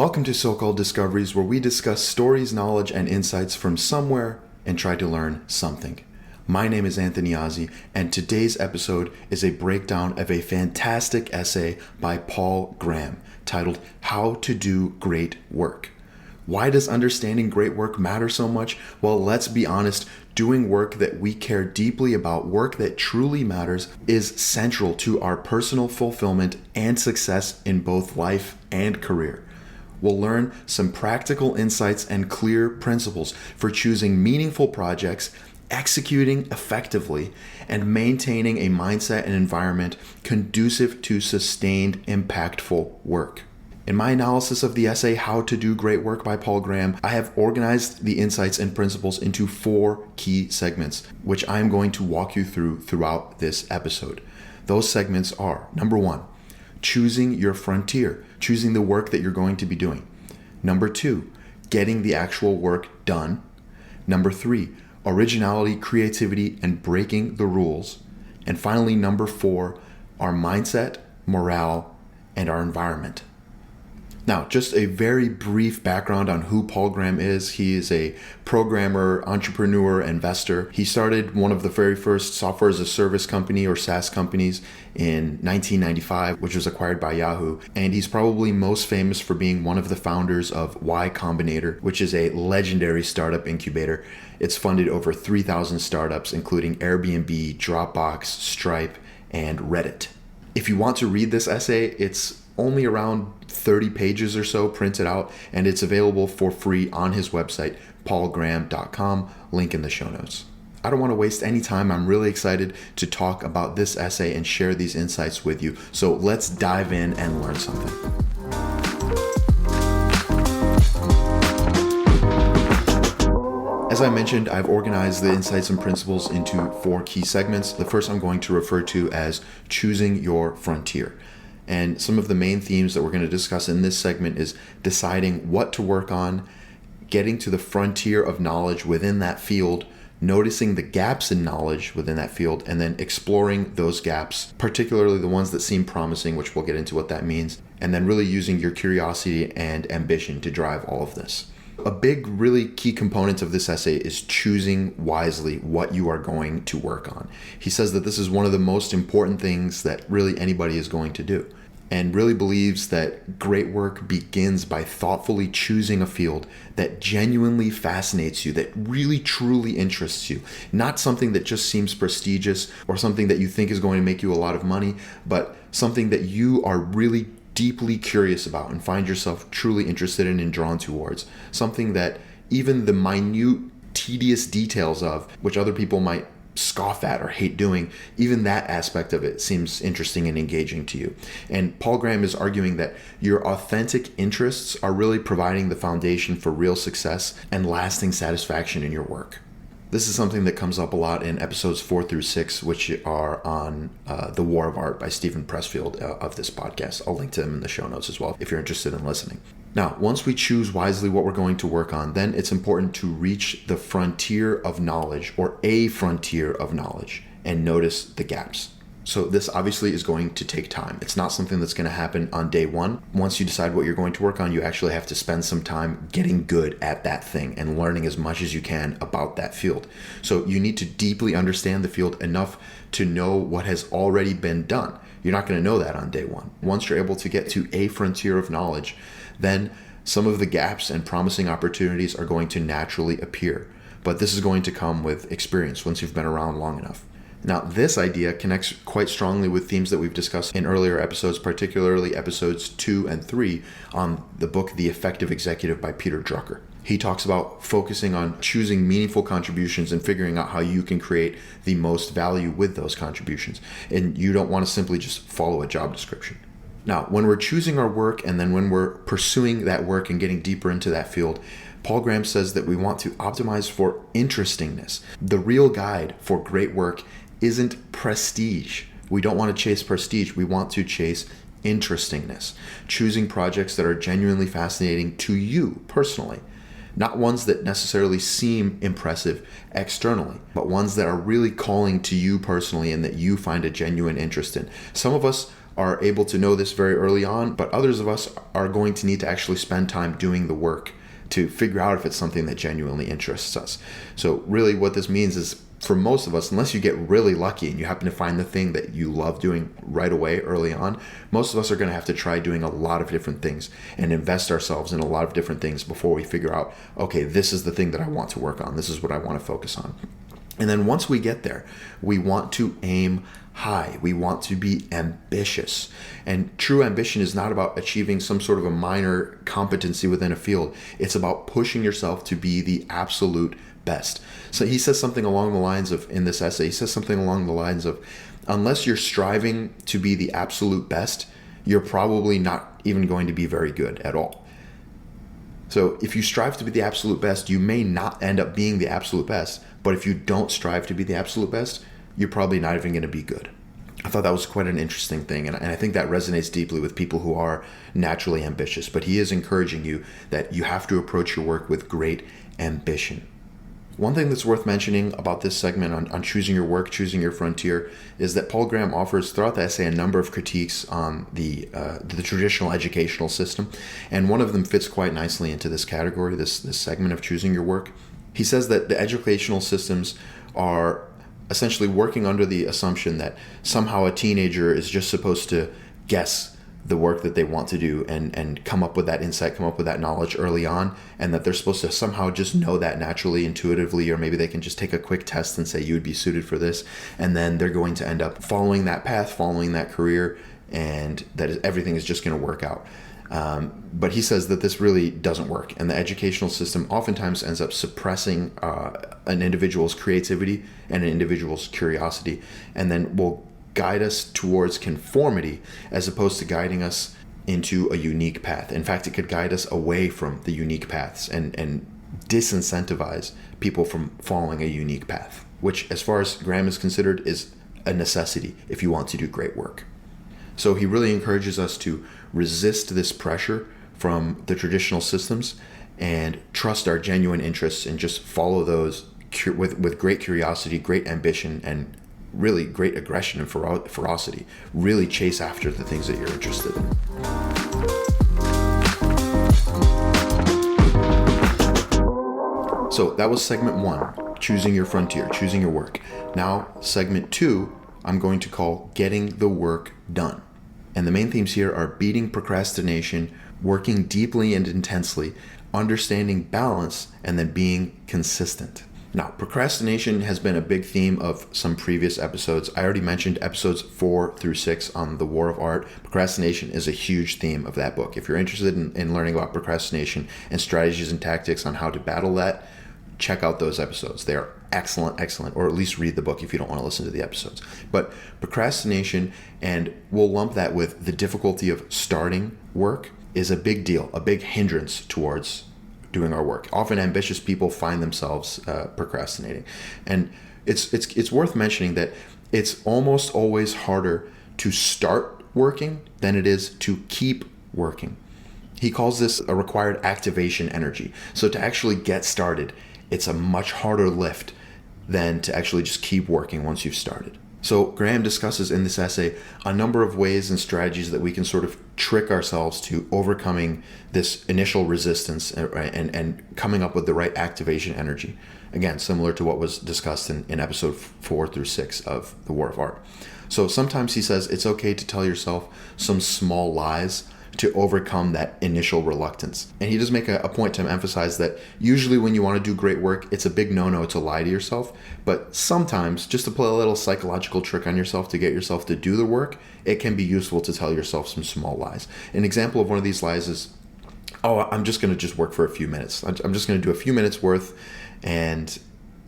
Welcome to So-Called Discoveries, where we discuss stories, knowledge, and insights from somewhere and try to learn something. My name is Anthony Ozzie, and today's episode is a breakdown of a fantastic essay by Paul Graham titled How to Do Great Work. Why does understanding great work matter so much? Well, let's be honest, doing work that we care deeply about, work that truly matters, is central to our personal fulfillment and success in both life and career. We'll learn some practical insights and clear principles for choosing meaningful projects, executing effectively, and maintaining a mindset and environment conducive to sustained, impactful work. In my analysis of the essay, How to Do Great Work by Paul Graham, I have organized the insights and principles into 4 key segments, which I'm going to walk you through throughout this episode. Those segments are, number 1, choosing your frontier, choosing the work that you're going to be doing. Number 2, getting the actual work done. Number 3, originality, creativity, and breaking the rules. And finally, number 4, our mindset, morale, and our environment. Now, just a very brief background on who Paul Graham is. He is a programmer, entrepreneur, investor. He started one of the very first software as a service company or SaaS companies in 1995, which was acquired by Yahoo. And he's probably most famous for being one of the founders of Combinator, which is a legendary startup incubator. It's funded over 3,000 startups, including Airbnb, Dropbox, Stripe, and Reddit. If you want to read this essay, it's only around 30 pages or so printed out, and it's available for free on his website, paulgraham.com, link in the show notes. I don't want to waste any time. I'm really excited to talk about this essay and share these insights with you. So let's dive in and learn something. As I mentioned, I've organized the insights and principles into 4 key segments. The first I'm going to refer to as choosing your frontier. And some of the main themes that we're going to discuss in this segment is deciding what to work on, getting to the frontier of knowledge within that field, noticing the gaps in knowledge within that field, and then exploring those gaps, particularly the ones that seem promising, which we'll get into what that means, and then really using your curiosity and ambition to drive all of this. A big, really key component of this essay is choosing wisely what you are going to work on. He says that this is one of the most important things that really anybody is going to do, and really believes that great work begins by thoughtfully choosing a field that genuinely fascinates you, that really truly interests you. Not something that just seems prestigious or something that you think is going to make you a lot of money, but something that you are really deeply curious about and find yourself truly interested in and drawn towards. Something that even the minute, tedious details of, which other people might scoff at or hate doing, even that aspect of it seems interesting and engaging to you. And Paul Graham is arguing that your authentic interests are really providing the foundation for real success and lasting satisfaction in your work. This is something that comes up a lot in episodes 4 through 6, which are on The War of Art by Stephen Pressfield of this podcast. I'll link to them in the show notes as well if you're interested in listening. Now, once we choose wisely what we're going to work on, then it's important to reach the frontier of knowledge, or a frontier of knowledge, and notice the gaps. So this obviously is going to take time. It's not something that's going to happen on day one. Once you decide what you're going to work on, you actually have to spend some time getting good at that thing and learning as much as you can about that field. So you need to deeply understand the field enough to know what has already been done. You're not going to know that on day one. Once you're able to get to a frontier of knowledge, then some of the gaps and promising opportunities are going to naturally appear. But this is going to come with experience once you've been around long enough. Now, this idea connects quite strongly with themes that we've discussed in earlier episodes, particularly episodes 2 and 3 on the book The Effective Executive by Peter Drucker. He talks about focusing on choosing meaningful contributions and figuring out how you can create the most value with those contributions. And you don't want to simply just follow a job description. Now, when we're choosing our work and then when we're pursuing that work and getting deeper into that field, Paul Graham says that we want to optimize for interestingness. The real guide for great work isn't prestige. We don't want to chase prestige. We want to chase interestingness. Choosing projects that are genuinely fascinating to you personally. Not ones that necessarily seem impressive externally, but ones that are really calling to you personally and that you find a genuine interest in. Some of us are able to know this very early on, but others of us are going to need to actually spend time doing the work to figure out if it's something that genuinely interests us. So really what this means is, for most of us, unless you get really lucky and you happen to find the thing that you love doing right away early on, most of us are going to have to try doing a lot of different things and invest ourselves in a lot of different things before we figure out, okay, this is the thing that I want to work on. This is what I want to focus on. And then once we get there, we want to aim high. We want to be ambitious. And true ambition is not about achieving some sort of a minor competency within a field. It's about pushing yourself to be the absolute best. So he says something along the lines of, in this essay, he says something along the lines of, unless you're striving to be the absolute best, you're probably not even going to be very good at all. So if you strive to be the absolute best, you may not end up being the absolute best. But if you don't strive to be the absolute best, you're probably not even going to be good. I thought that was quite an interesting thing. And I think that resonates deeply with people who are naturally ambitious. But he is encouraging you that you have to approach your work with great ambition. One thing that's worth mentioning about this segment on choosing your work, choosing your frontier, is that Paul Graham offers throughout the essay a number of critiques on the traditional educational system. And one of them fits quite nicely into this category, this segment of choosing your work. He says that the educational systems are essentially working under the assumption that somehow a teenager is just supposed to guess the work that they want to do and come up with that insight, come up with that knowledge early on, and that they're supposed to somehow just know that naturally, intuitively, or maybe they can just take a quick test and say you would be suited for this, and then they're going to end up following that path, following that career, and that everything is just going to work out. But he says that this really doesn't work, and the educational system oftentimes ends up suppressing an individual's creativity and an individual's curiosity, and then will guide us towards conformity as opposed to guiding us into a unique path. In fact, it could guide us away from the unique paths and disincentivize people from following a unique path, which, as far as Graham is considered, is a necessity if you want to do great work. So he really encourages us to resist this pressure from the traditional systems and trust our genuine interests and just follow those with great curiosity, great ambition, and really great aggression and ferocity. Really chase after the things that you're interested in. So that was segment 1, choosing your frontier, choosing your work. Now, segment 2, I'm going to call getting the work done. And the main themes here are beating procrastination, working deeply and intensely, understanding balance, and then being consistent. Now, procrastination has been a big theme of some previous episodes. I already mentioned episodes 4 through 6 on The War of Art. Procrastination is a huge theme of that book. If you're interested in learning about procrastination and strategies and tactics on how to battle that, check out those episodes. They are excellent, or at least read the book if you don't want to listen to the episodes. But procrastination, and we'll lump that with the difficulty of starting work, is a big deal, a big hindrance towards doing our work. Often ambitious people find themselves procrastinating. And it's worth mentioning that it's almost always harder to start working than it is to keep working. He calls this a required activation energy. So to actually get started, it's a much harder lift than to actually just keep working once you've started. So Graham discusses in this essay a number of ways and strategies that we can sort of trick ourselves to overcoming this initial resistance and coming up with the right activation energy. Again, similar to what was discussed in episode 4 through 6 of The War of Art. So sometimes he says it's okay to tell yourself some small lies to overcome that initial reluctance. And he does make a point to emphasize that usually when you want to do great work, it's a big no-no to lie to yourself. But sometimes, just to play a little psychological trick on yourself to get yourself to do the work, it can be useful to tell yourself some small lies. An example of one of these lies is, I'm just going to just work for a few minutes. I'm just going to do a few minutes worth, and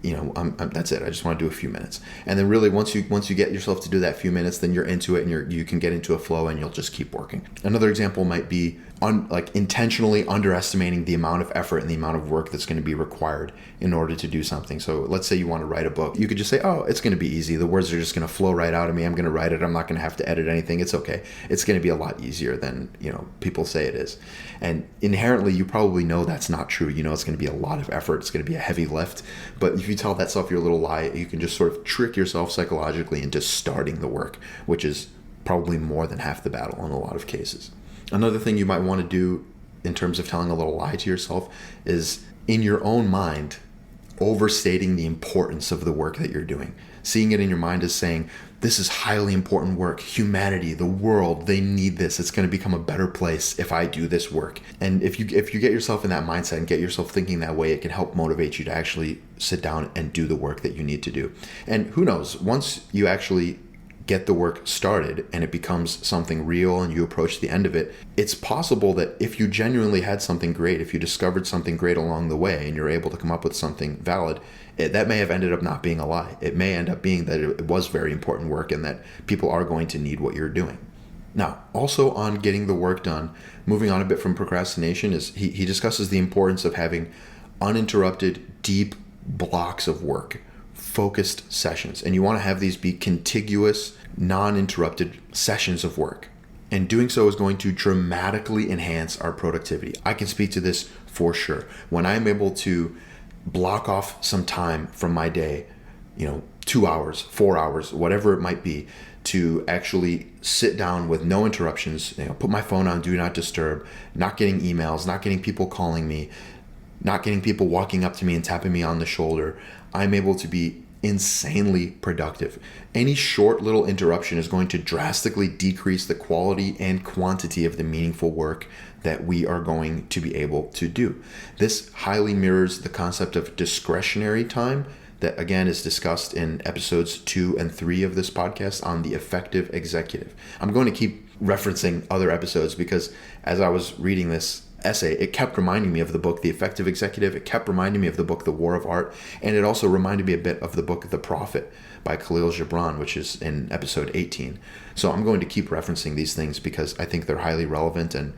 that's it. I just want to do a few minutes. And then really once you get yourself to do that few minutes, then you're into it and you can get into a flow and you'll just keep working. Another example might be intentionally underestimating the amount of effort and the amount of work that's going to be required in order to do something. So let's say you want to write a book. You could just say, it's going to be easy. The words are just going to flow right out of me. I'm going to write it. I'm not going to have to edit anything. It's okay. It's going to be a lot easier than, people say it is. And inherently, you probably know that's not true. It's going to be a lot of effort. It's going to be a heavy lift. But if you tell that self your little lie, you can just sort of trick yourself psychologically into starting the work, which is probably more than half the battle in a lot of cases. Another thing you might want to do in terms of telling a little lie to yourself is, in your own mind, overstating the importance of the work that you're doing. Seeing it in your mind as saying, this is highly important work. Humanity, the world, they need this. It's going to become a better place if I do this work. And if you get yourself in that mindset and get yourself thinking that way, it can help motivate you to actually sit down and do the work that you need to do. And who knows, once you actually get the work started and it becomes something real and you approach the end of it, it's possible that if you genuinely had something great, if you discovered something great along the way and you're able to come up with something valid, that may have ended up not being a lie. It may end up being that it was very important work and that people are going to need what you're doing. Now, also on getting the work done, moving on a bit from procrastination, is he discusses the importance of having uninterrupted, deep blocks of work, focused sessions. And you want to have these be contiguous, non-interrupted sessions of work. And doing so is going to dramatically enhance our productivity. I can speak to this for sure. When I'm able to block off some time from my day, 2 hours, 4 hours, whatever it might be, to actually sit down with no interruptions, put my phone on do not disturb, not getting emails, not getting people calling me, not getting people walking up to me and tapping me on the shoulder, I'm able to be insanely productive. Any short little interruption is going to drastically decrease the quality and quantity of the meaningful work that we are going to be able to do. This highly mirrors the concept of discretionary time that, again, is discussed in episodes 2 and 3 of this podcast on the effective executive. I'm going to keep referencing other episodes because as I was reading this essay, it kept reminding me of the book The Effective Executive. It kept reminding me of the book The War of Art, and it also reminded me a bit of the book The Prophet by Khalil Gibran, which is in episode 18. So I'm going to keep referencing these things because I think they're highly relevant, and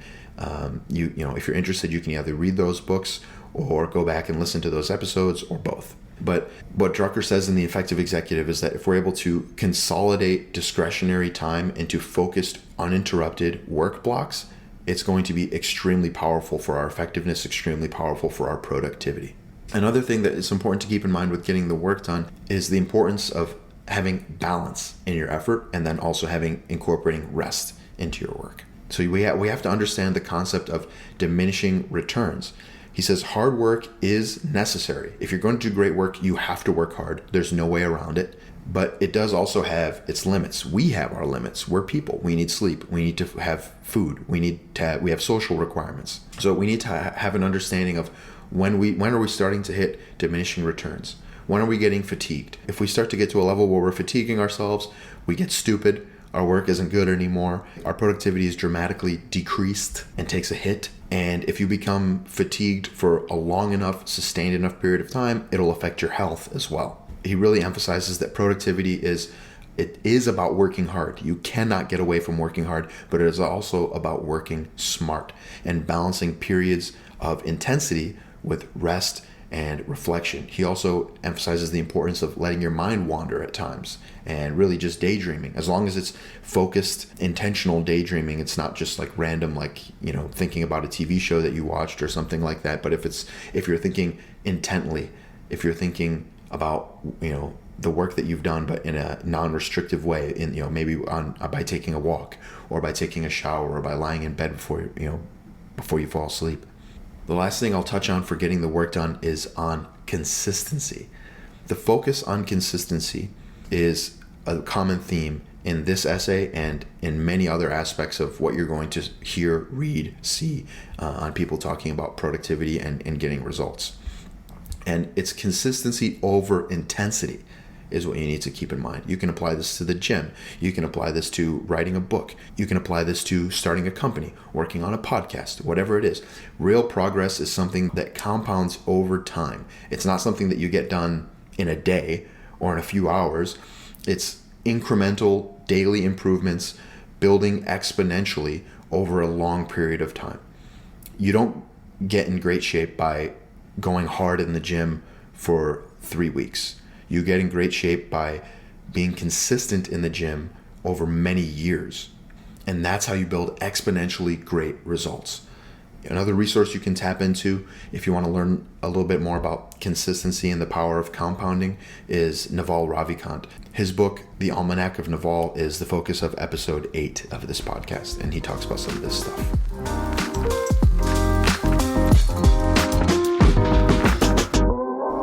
if you're interested, you can either read those books or go back and listen to those episodes, or both. But what Drucker says in The Effective Executive is that if we're able to consolidate discretionary time into focused, uninterrupted work blocks, it's going to be extremely powerful for our effectiveness, extremely powerful for our productivity. Another thing that is important to keep in mind with getting the work done is the importance of having balance in your effort, and then also incorporating rest into your work. So we have to understand the concept of diminishing returns. He says hard work is necessary. If you're going to do great work, you have to work hard. There's no way around it. But it does also have its limits. We have our limits. We're people. We need sleep. We need to have food. We have social requirements. So we need to have an understanding of when are we starting to hit diminishing returns? When are we getting fatigued? If we start to get to a level where we're fatiguing ourselves, we get stupid. Our work isn't good anymore. Our productivity is dramatically decreased and takes a hit. And if you become fatigued for a long enough, sustained enough period of time, it'll affect your health as well. He really emphasizes that productivity is about working hard. You cannot get away from working hard, but it is also about working smart and balancing periods of intensity with rest and reflection. He also emphasizes the importance of letting your mind wander at times and really just daydreaming. As long as it's focused, intentional daydreaming, it's not just like random, thinking about a TV show that you watched or something like that. But if you're thinking intently, if you're thinking about the work that you've done, but in a non-restrictive way, maybe by taking a walk, or by taking a shower, or by lying in bed before you fall asleep. The last thing I'll touch on for getting the work done is on consistency. The focus on consistency is a common theme in this essay and in many other aspects of what you're going to hear, read, see on people talking about productivity and getting results. And it's consistency over intensity is what you need to keep in mind. You can apply this to the gym. You can apply this to writing a book. You can apply this to starting a company, working on a podcast, whatever it is. Real progress is something that compounds over time. It's not something that you get done in a day or in a few hours. It's incremental daily improvements building exponentially over a long period of time. You don't get in great shape by going hard in the gym for 3 weeks. You get in great shape by being consistent in the gym over many years. And that's how you build exponentially great results. Another resource you can tap into if you want to learn a little bit more about consistency and the power of compounding is Naval Ravikant. His book, The Almanac of Naval, is the focus of episode 8 of this podcast, and he talks about some of this stuff.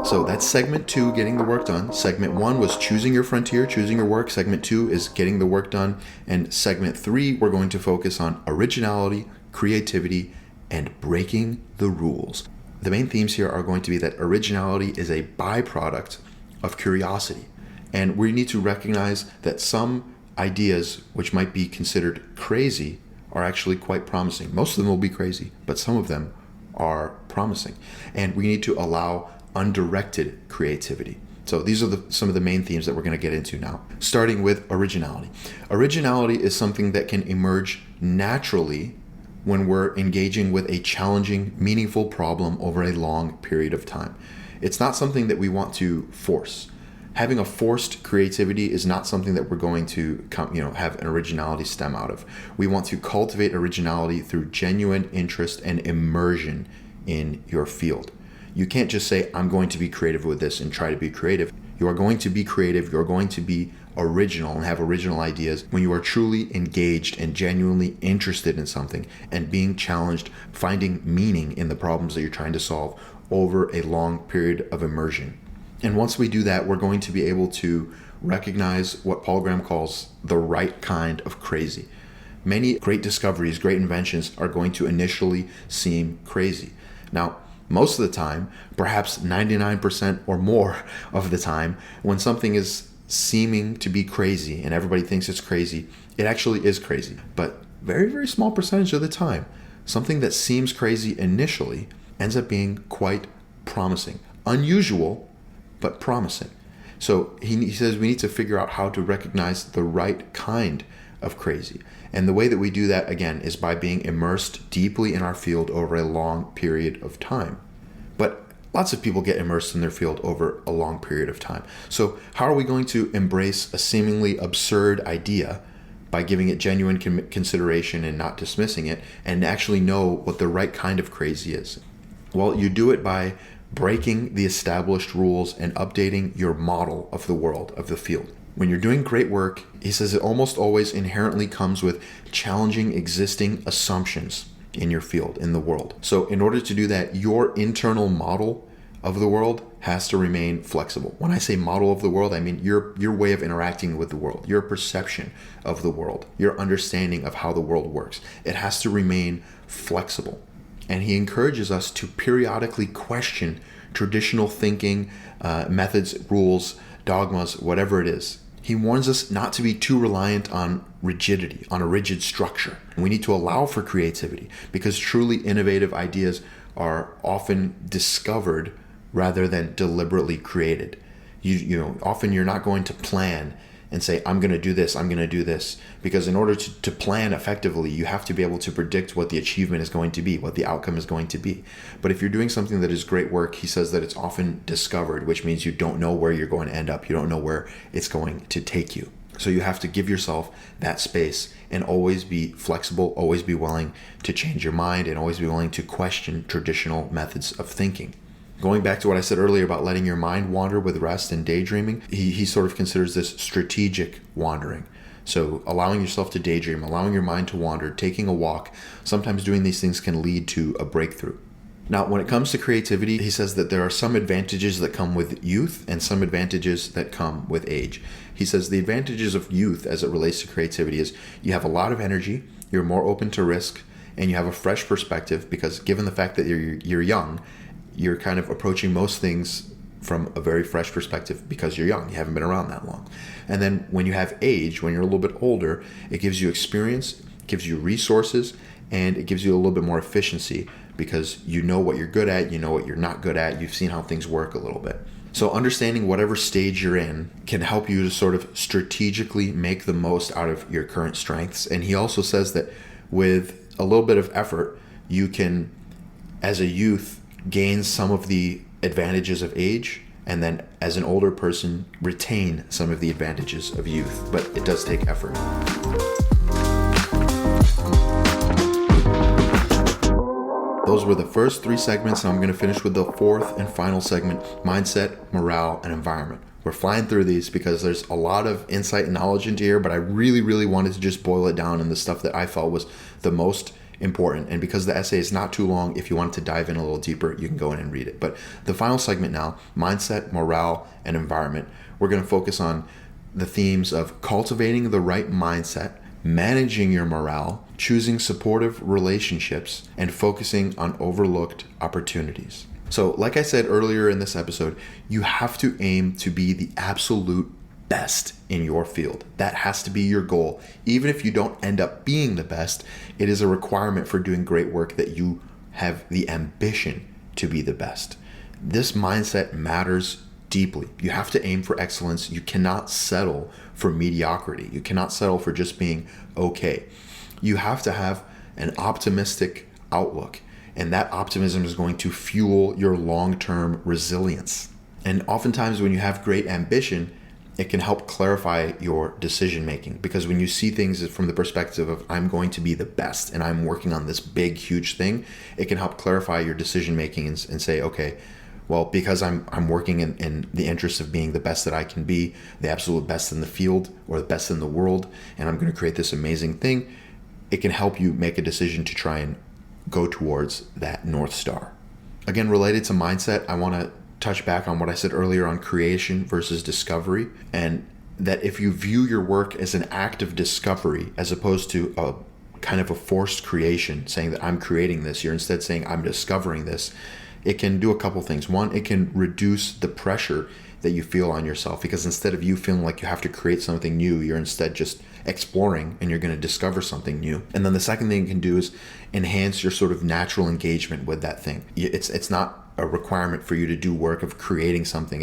So that's segment 2, getting the work done. Segment 1 was choosing your frontier, choosing your work. Segment 2 is getting the work done. And segment 3, we're going to focus on originality, creativity, and breaking the rules. The main themes here are going to be that originality is a byproduct of curiosity. And we need to recognize that some ideas which might be considered crazy are actually quite promising. Most of them will be crazy, but some of them are promising. And we need to allow undirected creativity. So these are some of the main themes that we're going to get into now. Starting with originality. Originality is something that can emerge naturally when we're engaging with a challenging, meaningful problem over a long period of time. It's not something that we want to force. Having a forced creativity is not something that we're going to have an originality stem out of. We want to cultivate originality through genuine interest and immersion in your field. You can't just say, I'm going to be creative with this and try to be creative. You are going to be creative. You're going to be original and have original ideas when you are truly engaged and genuinely interested in something and being challenged, finding meaning in the problems that you're trying to solve over a long period of immersion. And once we do that, we're going to be able to recognize what Paul Graham calls the right kind of crazy. Many great discoveries, great inventions are going to initially seem crazy. Now, most of the time, perhaps 99% or more of the time, when something is seeming to be crazy and everybody thinks it's crazy, it actually is crazy. But very, very small percentage of the time, something that seems crazy initially ends up being quite promising. Unusual, but promising. So he says we need to figure out how to recognize the right kind of crazy. And the way that we do that, again, is by being immersed deeply in our field over a long period of time. But lots of people get immersed in their field over a long period of time. So how are we going to embrace a seemingly absurd idea by giving it genuine consideration and not dismissing it, and actually know what the right kind of crazy is? Well, you do it by breaking the established rules and updating your model of the world, of the field. When you're doing great work, he says it almost always inherently comes with challenging existing assumptions in your field, in the world. So in order to do that, your internal model of the world has to remain flexible. When I say model of the world, I mean your way of interacting with the world, your perception of the world, your understanding of how the world works. It has to remain flexible. And he encourages us to periodically question traditional thinking, methods, rules, dogmas, whatever it is. He warns us not to be too reliant on rigidity, on a rigid structure. We need to allow for creativity because truly innovative ideas are often discovered rather than deliberately created. Often you're not going to plan and say, I'm going to do this, because in order to plan effectively, you have to be able to predict what the achievement is going to be, what the outcome is going to be. But if you're doing something that is great work, he says that it's often discovered, which means you don't know where you're going to end up. You don't know where it's going to take you. So you have to give yourself that space and always be flexible, always be willing to change your mind, and always be willing to question traditional methods of thinking. Going back to what I said earlier about letting your mind wander with rest and daydreaming, he sort of considers this strategic wandering. So allowing yourself to daydream, allowing your mind to wander, taking a walk, sometimes doing these things can lead to a breakthrough. Now, when it comes to creativity, he says that there are some advantages that come with youth and some advantages that come with age. He says the advantages of youth as it relates to creativity is you have a lot of energy, you're more open to risk, and you have a fresh perspective because given the fact that you're young, you're kind of approaching most things from a very fresh perspective because you're young. You haven't been around that long. And then when you have age, when you're a little bit older, it gives you experience, gives you resources, and it gives you a little bit more efficiency because you know what you're good at, you know what you're not good at, you've seen how things work a little bit. So understanding whatever stage you're in can help you to sort of strategically make the most out of your current strengths. And he also says that with a little bit of effort, you can, as a youth, gain some of the advantages of age, and then as an older person, retain some of the advantages of youth. But it does take effort. Those were the first 3 segments, and I'm going to finish with the 4th and final segment, mindset, morale, and environment. We're flying through these because there's a lot of insight and knowledge into here, but I really wanted to just boil it down in the stuff that I felt was the most important. And because the essay is not too long, if you wanted to dive in a little deeper, you can go in and read it. But the final segment now, mindset, morale, and environment, we're going to focus on the themes of cultivating the right mindset, managing your morale, choosing supportive relationships, and focusing on overlooked opportunities. So like I said earlier in this episode, you have to aim to be the absolute best in your field. That has to be your goal. Even if you don't end up being the best, it is a requirement for doing great work that you have the ambition to be the best. This mindset matters deeply. You have to aim for excellence. You cannot settle for mediocrity. You cannot settle for just being okay. You have to have an optimistic outlook, and that optimism is going to fuel your long-term resilience. And oftentimes when you have great ambition, it can help clarify your decision making, because when you see things from the perspective of I'm going to be the best and I'm working on this big, huge thing, it can help clarify your decision making and say, okay, well, because I'm working in the interest of being the best that I can be, the absolute best in the field or the best in the world, and I'm going to create this amazing thing, it can help you make a decision to try and go towards that North Star. Again, related to mindset, I want to touch back on what I said earlier on creation versus discovery, and that if you view your work as an act of discovery as opposed to a kind of a forced creation, saying that I'm creating this, you're instead saying I'm discovering this, it can do a couple things. One, it can reduce the pressure that you feel on yourself, because instead of you feeling like you have to create something new, you're instead just exploring and you're going to discover something new. And then the second thing it can do is enhance your sort of natural engagement with that thing. It's not a requirement for you to do work of creating something.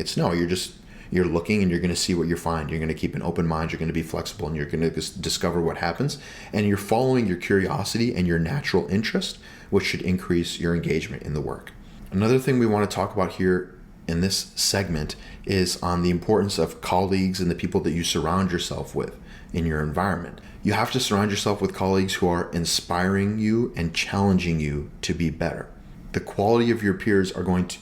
You're looking and you're going to see what you find. You're going to keep an open mind. You're going to be flexible and you're going to discover what happens. And you're following your curiosity and your natural interest, which should increase your engagement in the work. Another thing we want to talk about here in this segment is on the importance of colleagues and the people that you surround yourself with in your environment. You have to surround yourself with colleagues who are inspiring you and challenging you to be better. The quality of your peers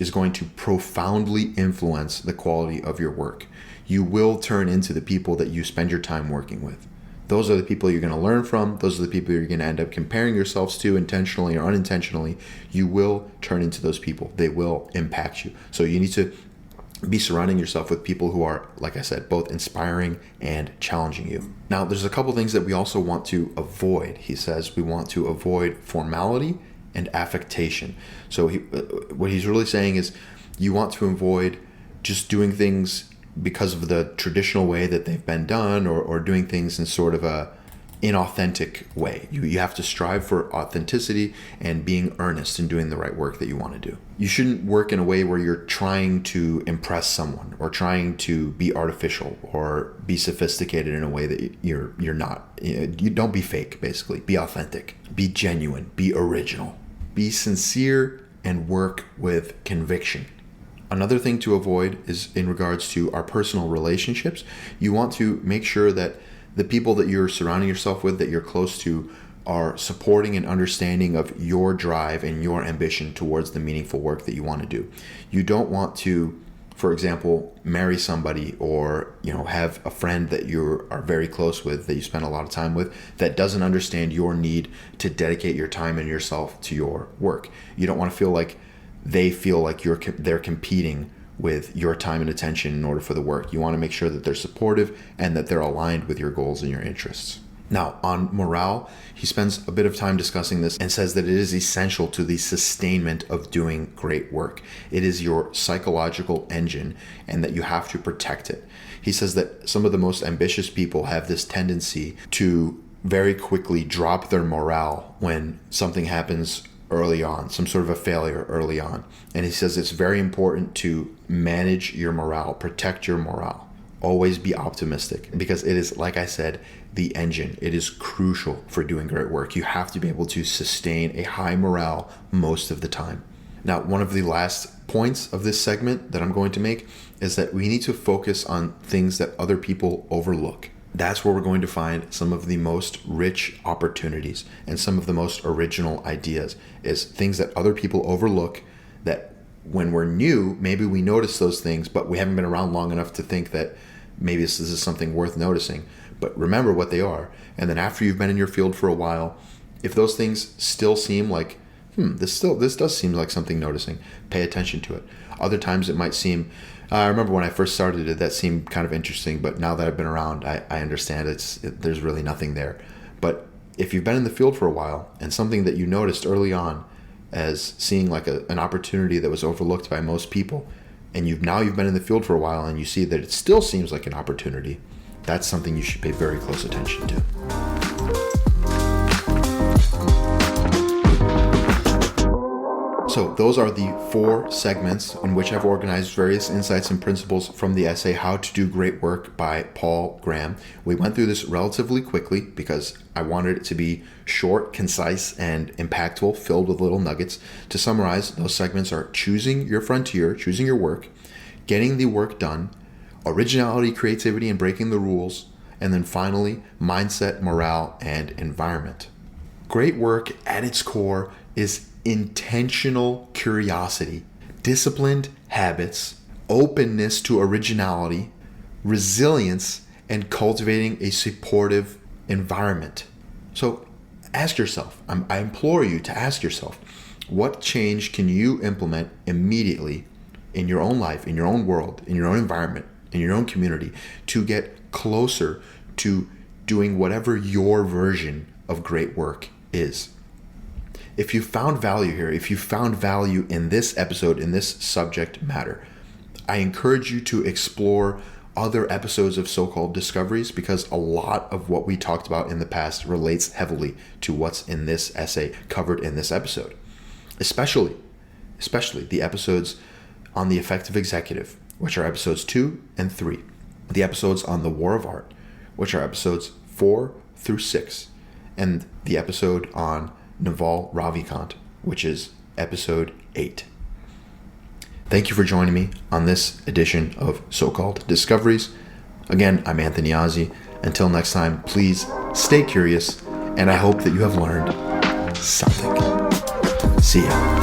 is going to profoundly influence the quality of your work. You will turn into the people that you spend your time working with. Those are the people you're going to learn from. Those are the people you're going to end up comparing yourselves to intentionally or unintentionally. You will turn into those people. They will impact you. So you need to be surrounding yourself with people who are, like I said, both inspiring and challenging you. Now, there's a couple things that we also want to avoid. He says we want to avoid formality and affectation. So what he's really saying is you want to avoid just doing things because of the traditional way that they've been done, or doing things in sort of a inauthentic way. You have to strive for authenticity and being earnest in doing the right work that you want to do. You shouldn't work in a way where you're trying to impress someone or trying to be artificial or be sophisticated in a way that you're not. You don't be fake, basically. Be authentic, be genuine, be original, be sincere, and work with conviction. Another thing to avoid is in regards to our personal relationships. You want to make sure that the people that you're surrounding yourself with, that you're close to, are supporting and understanding of your drive and your ambition towards the meaningful work that you want to do. You don't want to, for example, marry somebody or have a friend that you are very close with, that you spend a lot of time with, that doesn't understand your need to dedicate your time and yourself to your work. You don't want to feel like they feel like they're competing with your time and attention in order for the work. You want to make sure that they're supportive and that they're aligned with your goals and your interests. Now, on morale, he spends a bit of time discussing this and says that it is essential to the sustainment of doing great work. It is your psychological engine and that you have to protect it. He says that some of the most ambitious people have this tendency to very quickly drop their morale when something happens early on, some sort of a failure early on. And he says it's very important to manage your morale, protect your morale. Always be optimistic, because it is, like I said, the engine. It is crucial for doing great work. You have to be able to sustain a high morale most of the time. Now, one of the last points of this segment that I'm going to make is that we need to focus on things that other people overlook. That's where we're going to find some of the most rich opportunities and some of the most original ideas, is things that other people overlook, that when we're new, maybe we notice those things, but we haven't been around long enough to think that maybe this is something worth noticing. But remember what they are. And then after you've been in your field for a while, if those things still seem like, this does seem like something noticing, pay attention to it. Other times it might seem, I remember when I first started it, that seemed kind of interesting, but now that I've been around, I understand there's really nothing there. But if you've been in the field for a while, and something that you noticed early on as seeing like an opportunity that was overlooked by most people, and you've been in the field for a while and you see that it still seems like an opportunity, that's something you should pay very close attention to. So those are the 4 segments in which I've organized various insights and principles from the essay How to Do Great Work by Paul Graham. We went through this relatively quickly because I wanted it to be short, concise, and impactful, filled with little nuggets. To summarize, those segments are choosing your frontier, choosing your work, getting the work done, originality, creativity, and breaking the rules, and then finally, mindset, morale, and environment. Great work at its core is intentional curiosity, disciplined habits, openness to originality, resilience, and cultivating a supportive environment. So ask yourself, I implore you to ask yourself, what change can you implement immediately in your own life, in your own world, in your own environment, in your own community, to get closer to doing whatever your version of great work is? If you found value here, if you found value in this episode, in this subject matter, I encourage you to explore other episodes of So-Called Discoveries, because a lot of what we talked about in the past relates heavily to what's in this essay covered in this episode. Especially the episodes on the effective executive, which are episodes 2 and 3. The episodes on the War of Art, which are episodes 4 through 6. And the episode on Naval Ravikant, which is episode 8. Thank you for joining me on this edition of So-Called Discoveries. Again, I'm Anthony Ozzie. Until next time, please stay curious, and I hope that you have learned something. See ya.